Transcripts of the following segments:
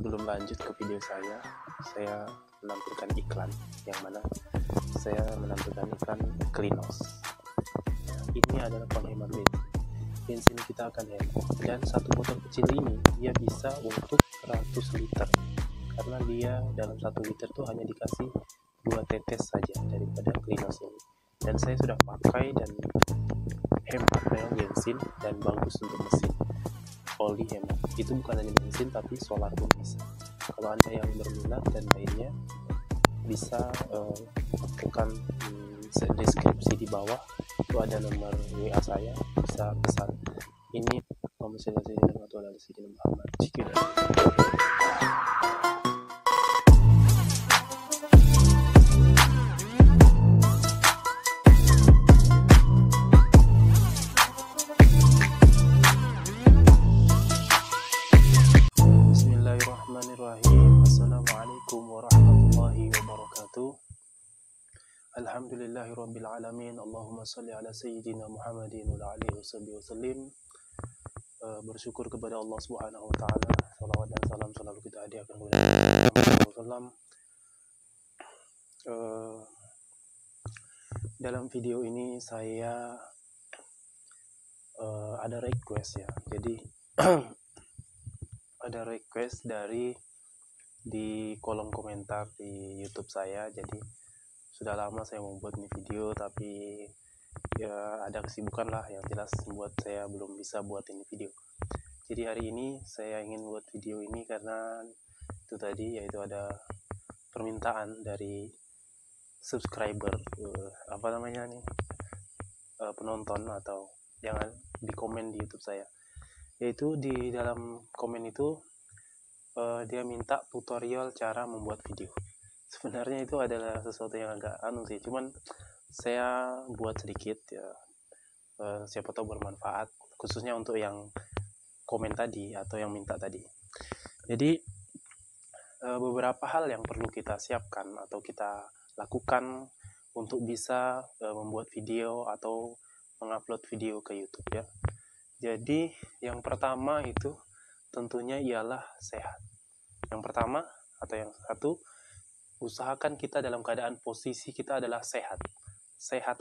sebelum lanjut ke video saya menampilkan iklan yang mana saya menampilkan iklan Klinos. Ini adalah penghemat bensin kita akan hemat, dan satu botol kecil ini dia bisa untuk 100 liter karena dia dalam 1 liter tuh hanya dikasih 2 tetes saja daripada Klinos ini, dan saya sudah pakai dan hemat bensin dan bagus untuk mesin. Oli hemat, itu bukan hanya bensin tapi solar pun bisa. Kalau Anda yang berminat dan lainnya bisa tekan deskripsi di bawah, itu ada nomor WA saya, bisa pesan. Ini Bismillahirrahmanirrahim. Assalamualaikum warahmatullahi wabarakatuh. Alhamdulillahirabbil alamin. Allahumma shalli ala sayyidina Muhammadin wa alihi wasallim. Bersyukur kepada Allah Subhanahu wa taala. Salawat dan salam selalu kita hadiahkan kepada Muhammad sallam. Dalam video ini saya ada request ya. Jadi ada request di kolom komentar di YouTube saya. Jadi sudah lama saya membuat ini video, tapi ya ada kesibukan lah yang jelas membuat saya belum bisa buat ini video. Jadi hari ini saya ingin buat video ini karena itu tadi, yaitu ada permintaan dari subscriber, penonton atau yang di komen di YouTube saya. Yaitu di dalam komen itu dia minta tutorial cara membuat video. Sebenarnya itu adalah sesuatu yang agak sih, cuman saya buat sedikit ya, siapa tahu bermanfaat, khususnya untuk yang komen tadi atau yang minta tadi. Jadi beberapa hal yang perlu kita siapkan atau kita lakukan untuk bisa membuat video atau mengupload video ke YouTube ya. Jadi yang pertama itu tentunya ialah sehat. Yang pertama atau yang satu, usahakan kita dalam keadaan posisi kita adalah sehat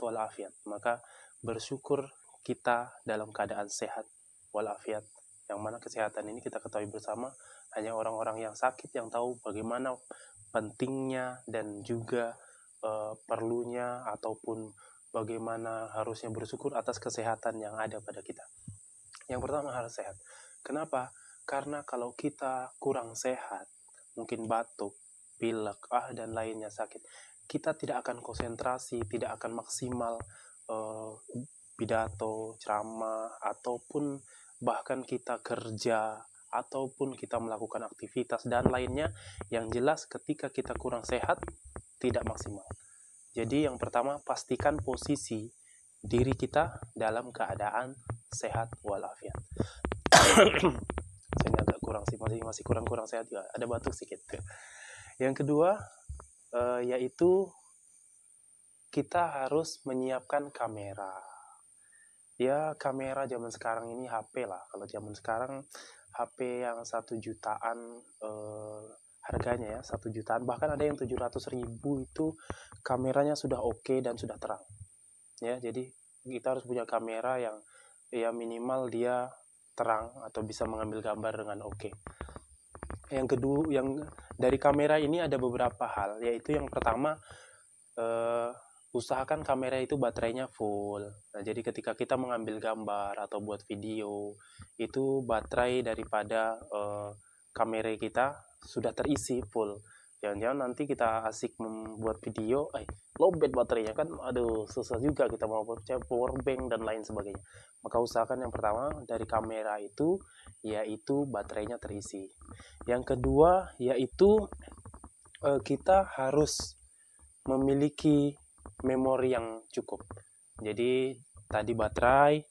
walafiat. Maka bersyukur kita dalam keadaan sehat walafiat, yang mana kesehatan ini kita ketahui bersama hanya orang-orang yang sakit yang tahu bagaimana pentingnya dan juga perlunya ataupun bagaimana harusnya bersyukur atas kesehatan yang ada pada kita. Yang pertama harus sehat. Kenapa? Karena kalau kita kurang sehat, mungkin batuk, pilek, dan lainnya sakit, kita tidak akan konsentrasi, tidak akan maksimal pidato, ceramah, ataupun bahkan kita kerja, ataupun kita melakukan aktivitas dan lainnya. Yang jelas ketika kita kurang sehat, tidak maksimal. Jadi yang pertama, pastikan posisi diri kita dalam keadaan sehat walafiat. Saya agak kurang sih, masih kurang sehat juga, ada batuk sedikit. Yang kedua yaitu kita harus menyiapkan kamera. Ya, kamera zaman sekarang ini HP lah. Kalau zaman sekarang HP yang 1 jutaan harganya ya, 1 jutaan, bahkan ada yang 700.000 itu kameranya sudah oke dan sudah terang. Ya, jadi kita harus punya kamera yang ya minimal dia terang atau bisa mengambil gambar dengan oke. Yang kedua, yang dari kamera ini ada beberapa hal, yaitu yang pertama, usahakan kamera itu baterainya full. Nah, jadi ketika kita mengambil gambar atau buat video, itu baterai daripada kamera kita sudah terisi full. Jangan-jangan nanti kita asik membuat video, lowbat baterainya kan, aduh susah juga, kita mau power bank dan lain sebagainya. Maka usahakan yang pertama dari kamera itu, yaitu baterainya terisi. Yang kedua yaitu kita harus memiliki memori yang cukup. Jadi tadi baterai,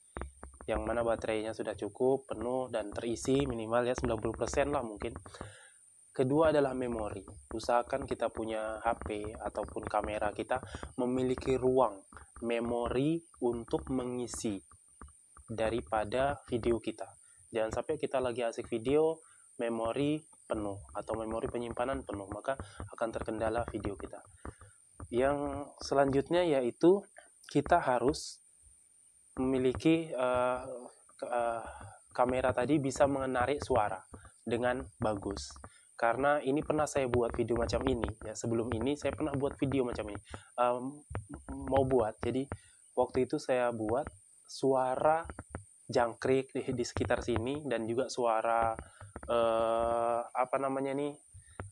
yang mana baterainya sudah cukup, penuh dan terisi minimal ya 90% lah mungkin. Kedua adalah memori. Usahakan kita punya HP ataupun kamera kita memiliki ruang memori untuk mengisi daripada video kita. Jangan sampai kita lagi asik video, memori penuh atau memori penyimpanan penuh, maka akan terkendala video kita. Yang selanjutnya yaitu kita harus memiliki kamera tadi bisa menarik suara dengan bagus. Karena ini pernah saya buat video macam ini ya, sebelum ini saya pernah buat video macam ini, jadi waktu itu saya buat suara jangkrik di sekitar sini dan juga suara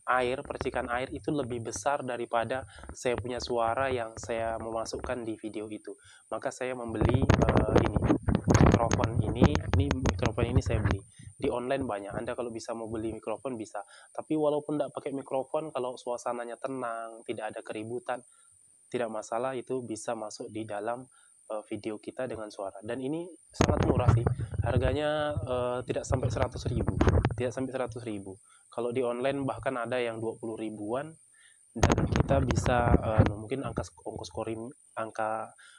air, percikan air itu lebih besar daripada saya punya suara yang saya memasukkan di video itu. Maka saya membeli mikrofon ini saya beli di online banyak. Anda kalau bisa mau beli mikrofon bisa, tapi walaupun tidak pakai mikrofon, kalau suasananya tenang, tidak ada keributan, tidak masalah, itu bisa masuk di dalam video kita dengan suara. Dan ini sangat murah sih, harganya tidak sampai 100.000, kalau di online bahkan ada yang 20 ribuan, dan kita bisa mungkin angka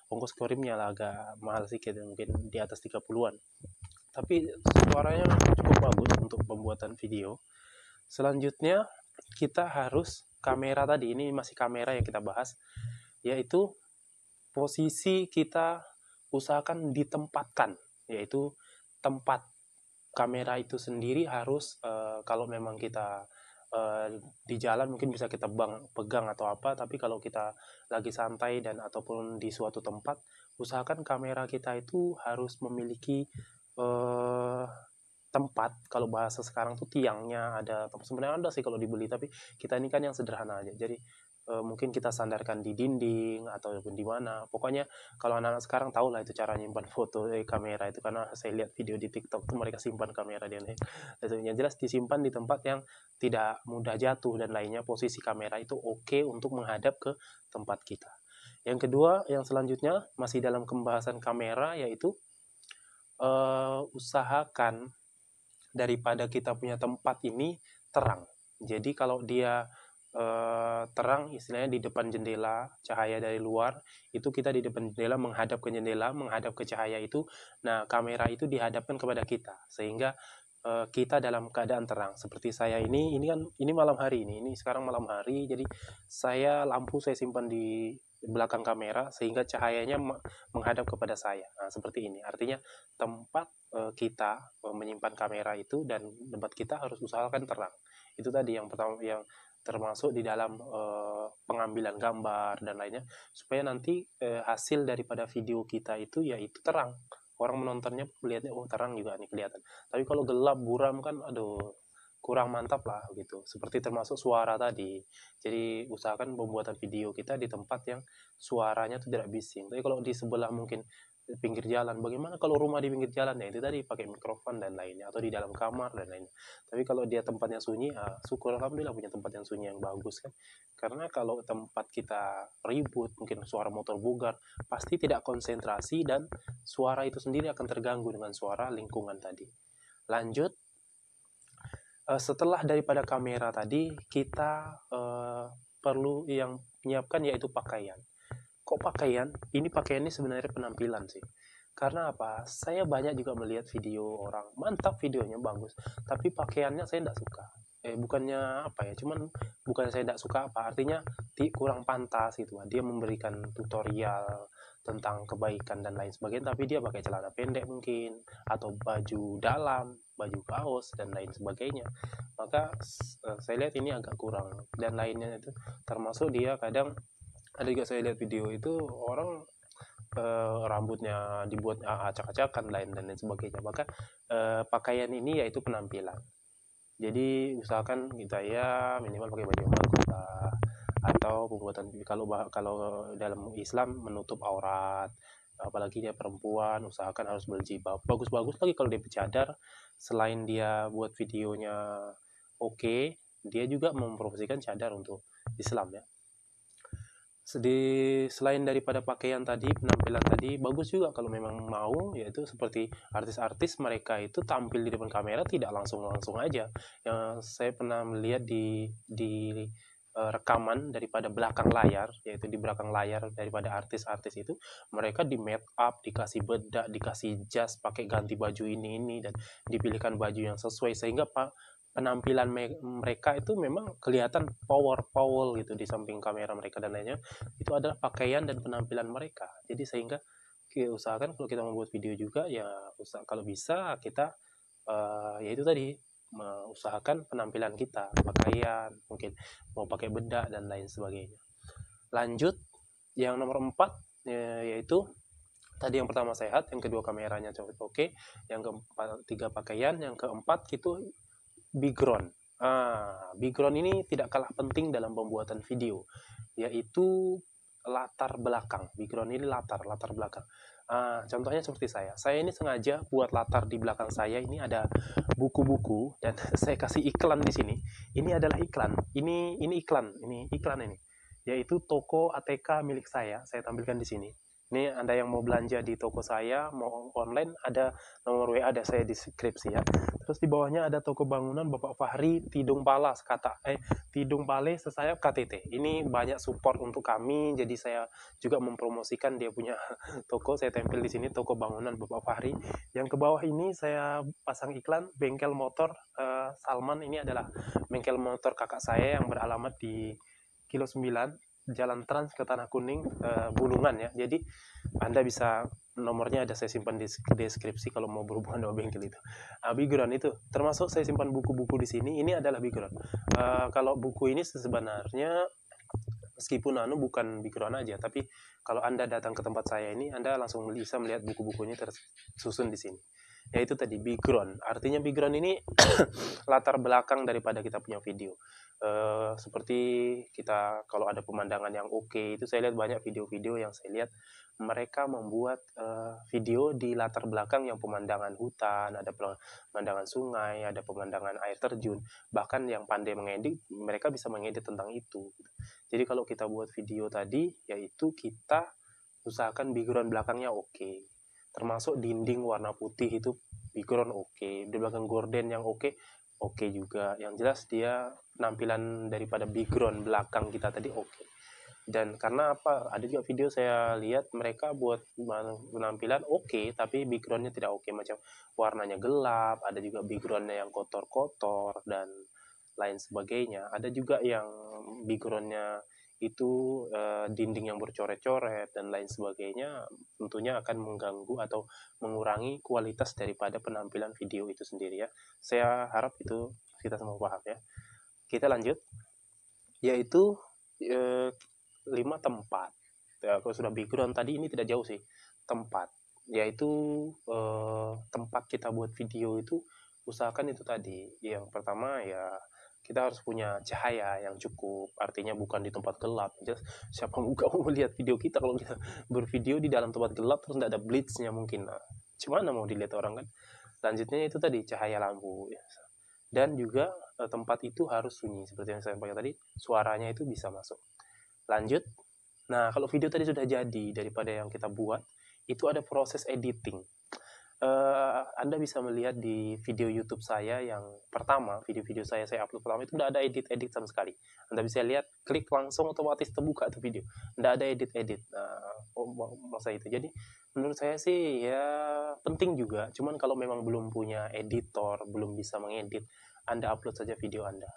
ongkos kirimnya lah agak mahal sedikit, mungkin di atas 30-an, tapi suaranya cukup bagus untuk pembuatan video. Selanjutnya kita harus kamera tadi, ini masih kamera yang kita bahas, yaitu posisi kita usahakan ditempatkan, yaitu tempat kamera itu sendiri harus kalau memang kita di jalan mungkin bisa kita pegang atau apa, tapi kalau kita lagi santai dan ataupun di suatu tempat, usahakan kamera kita itu harus memiliki tempat. Kalau bahasa sekarang tuh tiangnya ada, sebenarnya ada sih kalau dibeli, tapi kita ini kan yang sederhana aja, jadi mungkin kita sandarkan di dinding ataupun di mana. Pokoknya kalau anak-anak sekarang tahu lah itu cara nyimpan foto kamera itu, karena saya lihat video di TikTok tuh mereka simpan kamera di yang jelas disimpan di tempat yang tidak mudah jatuh dan lainnya. Posisi kamera itu oke untuk menghadap ke tempat kita. Yang kedua, yang selanjutnya masih dalam pembahasan kamera, yaitu usahakan daripada kita punya tempat ini terang. Jadi kalau dia terang, istilahnya di depan jendela, cahaya dari luar, itu kita di depan jendela, menghadap ke jendela, menghadap ke cahaya itu, nah kamera itu dihadapkan kepada kita, sehingga kita dalam keadaan terang. Seperti saya ini kan, ini malam hari, ini sekarang malam hari, jadi lampu saya simpan di belakang kamera, sehingga cahayanya menghadap kepada saya. Nah, seperti ini, artinya tempat kita menyimpan kamera itu dan tempat kita harus usahakan terang. Itu tadi yang pertama, yang termasuk di dalam pengambilan gambar dan lainnya, supaya nanti hasil daripada video kita itu yaitu terang. Orang menontonnya melihatnya, oh terang juga nih kelihatan. Tapi kalau gelap buram kan, aduh, kurang mantap lah gitu. Seperti termasuk suara tadi. Jadi usahakan pembuatan video kita di tempat yang suaranya tuh tidak bising. Tapi kalau di sebelah mungkin pinggir jalan, bagaimana kalau rumah di pinggir jalan, ya itu tadi pakai mikrofon dan lainnya, atau di dalam kamar dan lainnya. Tapi kalau dia tempatnya sunyi, syukur alhamdulillah punya tempat yang sunyi yang bagus kan. Karena kalau tempat kita ribut, mungkin suara motor bugar, pasti tidak konsentrasi dan suara itu sendiri akan terganggu dengan suara lingkungan tadi. Lanjut, setelah daripada kamera tadi, kita perlu yang menyiapkan yaitu pakaian. Kok pakaian? Ini pakaiannya sebenarnya penampilan sih. Karena apa? Saya banyak juga melihat video orang, mantap videonya, bagus, tapi pakaiannya saya tidak suka. Bukannya apa ya, cuman bukan saya tidak suka apa, artinya kurang pantas gitu. Dia memberikan tutorial tentang kebaikan dan lain sebagainya, tapi dia pakai celana pendek mungkin, atau baju dalam, baju kaos dan lain sebagainya. Maka saya lihat ini agak kurang. Dan lainnya itu termasuk dia kadang, ada juga saya lihat video itu orang rambutnya dibuat acak-acakan dan lain sebagainya. Maka pakaian ini yaitu penampilan. Jadi usahakan kita ya minimal pakai baju yang bagus lah, atau pembuatan kalau dalam Islam menutup aurat, apalagi dia perempuan, usahakan harus berjilbab. Bagus-bagus lagi kalau dia bercadar. Selain dia buat videonya oke, dia juga mempromosikan cadar untuk Islam ya. Selain daripada pakaian tadi, penampilan tadi, bagus juga kalau memang mau, yaitu seperti artis-artis, mereka itu tampil di depan kamera tidak langsung aja. Yang saya pernah melihat di rekaman daripada belakang layar, yaitu di belakang layar daripada artis-artis itu, mereka di make up, dikasih bedak, dikasih jas, pakai ganti baju ini dan dipilihkan baju yang sesuai, sehingga penampilan mereka itu memang kelihatan power gitu di samping kamera mereka dan lainnya, itu adalah pakaian dan penampilan mereka. Jadi sehingga usahakan kalau kita membuat video juga ya kalau bisa kita ya itu tadi mengusahakan penampilan kita, pakaian, mungkin mau pakai bedak dan lain sebagainya. Lanjut yang nomor 4 yaitu tadi yang pertama sehat, yang kedua kameranya oke, yang keempat 3 pakaian, yang keempat itu background. Background ini tidak kalah penting dalam pembuatan video, yaitu latar belakang. Background ini latar belakang. Contohnya seperti saya ini sengaja buat latar di belakang saya ini ada buku-buku dan saya kasih iklan di sini. Ini adalah iklan. Ini iklan. Ini iklan ini. Yaitu toko ATK milik saya tampilkan di sini. Ini Anda yang mau belanja di toko saya, mau online, ada nomor WA ada saya di deskripsi ya. Terus di bawahnya ada toko bangunan Bapak Fahri Tidung Pala Tidung Pale sesayap KTT. Ini banyak support untuk kami, jadi saya juga mempromosikan dia punya toko. Saya tempel di sini toko bangunan Bapak Fahri. Yang ke bawah ini saya pasang iklan bengkel motor Salman. Ini adalah bengkel motor kakak saya yang beralamat di Kilo 9 Jalan Trans ke Tanah Kuning, Bulungan ya. Jadi Anda bisa, nomornya ada saya simpan di deskripsi kalau mau berhubungan dengan bengkel itu. Background itu termasuk saya simpan buku-buku di sini. Ini adalah background. Kalau buku ini sebenarnya meskipun bukan background aja, tapi kalau Anda datang ke tempat saya ini, Anda langsung bisa melihat buku-bukunya tersusun di sini. Yaitu tadi background. Artinya background ini latar belakang daripada kita punya video. Seperti kita kalau ada pemandangan yang oke, itu saya lihat banyak video-video yang saya lihat mereka membuat video di latar belakang yang pemandangan hutan, ada pemandangan sungai, ada pemandangan air terjun. Bahkan yang pandai mengedit, mereka bisa mengedit tentang itu. Jadi kalau kita buat video tadi, yaitu kita usahakan background belakangnya oke. Termasuk dinding warna putih itu background oke. Di belakang gorden yang oke juga. Yang jelas dia penampilan daripada background belakang kita tadi oke. Dan karena apa? Ada juga video saya lihat mereka buat penampilan oke, tapi backgroundnya tidak oke. Macam warnanya gelap, ada juga backgroundnya yang kotor-kotor dan lain sebagainya. Ada juga yang backgroundnya itu dinding yang bercoret-coret dan lain sebagainya, tentunya akan mengganggu atau mengurangi kualitas daripada penampilan video itu sendiri ya. Saya harap itu kita semua paham ya. Kita lanjut, yaitu 5 tempat. Ya, kalau sudah background tadi ini tidak jauh sih, tempat. Yaitu tempat kita buat video itu usahakan itu tadi. Yang pertama ya kita harus punya cahaya yang cukup, artinya bukan di tempat gelap. Just, siapa juga mau melihat video kita kalau kita bervideo di dalam tempat gelap terus tidak ada blitznya mungkin. Gimana mau dilihat orang kan? Selanjutnya itu tadi cahaya lampu. Ya. Dan juga tempat itu harus sunyi seperti yang saya sampaikan tadi, suaranya itu bisa masuk. Lanjut. Nah, kalau video tadi sudah jadi daripada yang kita buat, itu ada proses editing. Anda bisa melihat di video YouTube saya yang pertama, video-video saya upload pertama itu tidak ada edit-edit sama sekali. Anda bisa lihat, klik langsung otomatis terbuka itu video. Tidak ada edit-edit. Masa itu. Jadi menurut saya sih ya penting juga. Cuman kalau memang belum punya editor, belum bisa mengedit, Anda upload saja video Anda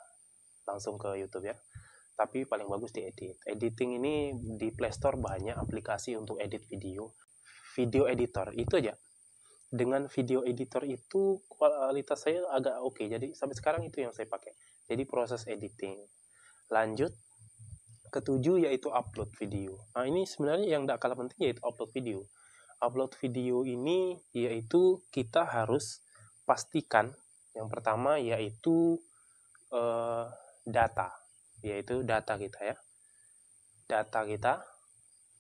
langsung ke YouTube ya. Tapi paling bagus diedit. Editing ini di Play Store banyak aplikasi untuk edit video. Video editor itu aja. Dengan video editor itu kualitas saya agak oke. Jadi sampai sekarang itu yang saya pakai. Jadi proses editing. Lanjut, ketujuh yaitu upload video. Nah ini sebenarnya yang tidak kalah penting yaitu upload video. Upload video ini yaitu kita harus pastikan yang pertama yaitu data. Yaitu data kita ya. Data kita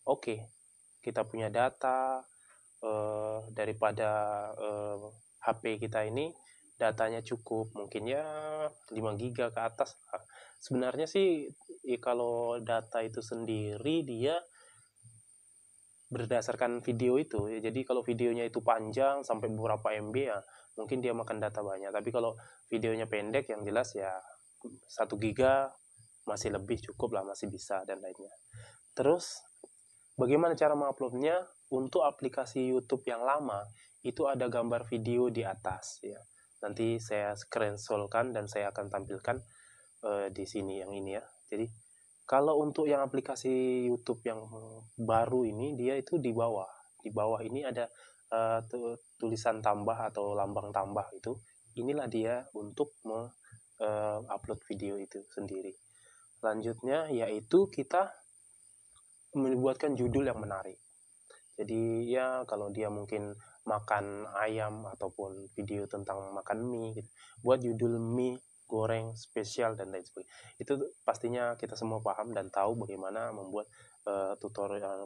oke. Kita punya data daripada HP kita ini datanya cukup, mungkin ya 5 GB ke atas. Sebenarnya sih kalau data itu sendiri dia berdasarkan video itu ya. Jadi kalau videonya itu panjang sampai beberapa MB ya mungkin dia makan data banyak. Tapi kalau videonya pendek yang jelas ya 1 GB masih lebih cukup lah, masih bisa dan lainnya. Terus bagaimana cara menguploadnya? Untuk aplikasi YouTube yang lama itu ada gambar video di atas ya. Nanti saya screenshotkan dan saya akan tampilkan di sini yang ini ya. Jadi kalau untuk yang aplikasi YouTube yang baru ini, dia itu di bawah ini ada tulisan tambah atau lambang tambah itu. Inilah dia untuk upload video itu sendiri. Selanjutnya yaitu kita membuatkan judul yang menarik. Jadi ya kalau dia mungkin makan ayam ataupun video tentang makan mie gitu, buat judul mie goreng spesial dan lain sebagainya. Itu pastinya kita semua paham dan tahu bagaimana membuat tutorial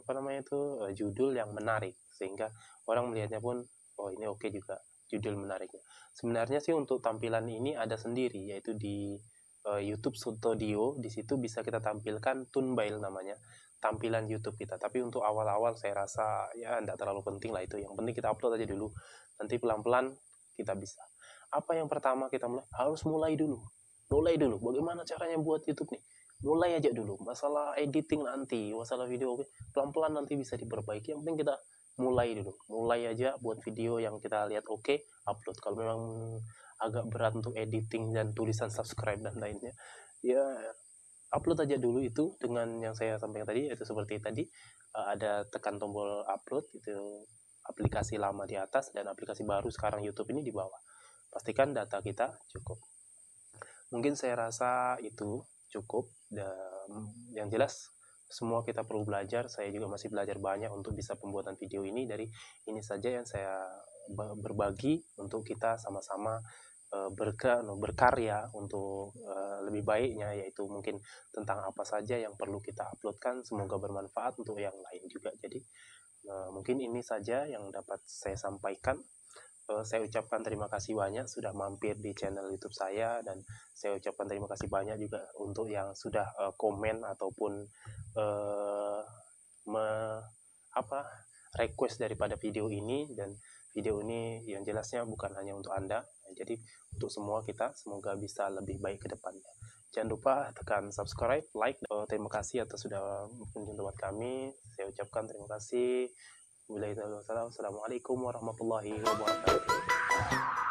judul yang menarik, sehingga orang melihatnya pun oh ini oke juga judul menariknya. Sebenarnya sih untuk tampilan ini ada sendiri, yaitu di YouTube Studio. Di situ bisa kita tampilkan thumbnail namanya, tampilan YouTube kita. Tapi untuk awal-awal saya rasa ya tidak terlalu penting lah itu. Yang penting kita upload aja dulu. Nanti pelan-pelan kita bisa. Apa yang pertama kita mulai? Harus mulai dulu. Mulai dulu. Bagaimana caranya buat YouTube nih? Mulai aja dulu. Masalah editing nanti, masalah video pelan-pelan nanti bisa diperbaiki. Yang penting kita mulai dulu. Mulai aja buat video yang kita lihat oke, upload. Kalau memang agak berat untuk editing dan tulisan subscribe dan lainnya, ya upload aja dulu itu dengan yang saya sampaikan tadi, yaitu seperti tadi ada tekan tombol upload itu, aplikasi lama di atas dan aplikasi baru sekarang YouTube ini di bawah. Pastikan data kita cukup. Mungkin saya rasa itu cukup, dan yang jelas semua kita perlu belajar. Saya juga masih belajar banyak untuk bisa pembuatan video ini. Dari ini saja yang saya berbagi untuk kita sama-sama berkarya untuk lebih baiknya, yaitu mungkin tentang apa saja yang perlu kita uploadkan. Semoga bermanfaat untuk yang lain juga. Jadi mungkin ini saja yang dapat saya sampaikan. Saya ucapkan terima kasih banyak sudah mampir di channel YouTube saya, dan saya ucapkan terima kasih banyak juga untuk yang sudah komen ataupun request daripada video ini. Dan video ini yang jelasnya bukan hanya untuk Anda, jadi untuk semua kita, semoga bisa lebih baik ke depannya. Jangan lupa tekan subscribe, like. Terima kasih atas sudah menonton tempat kami. Saya ucapkan terima kasih. Assalamualaikum warahmatullahi wabarakatuh.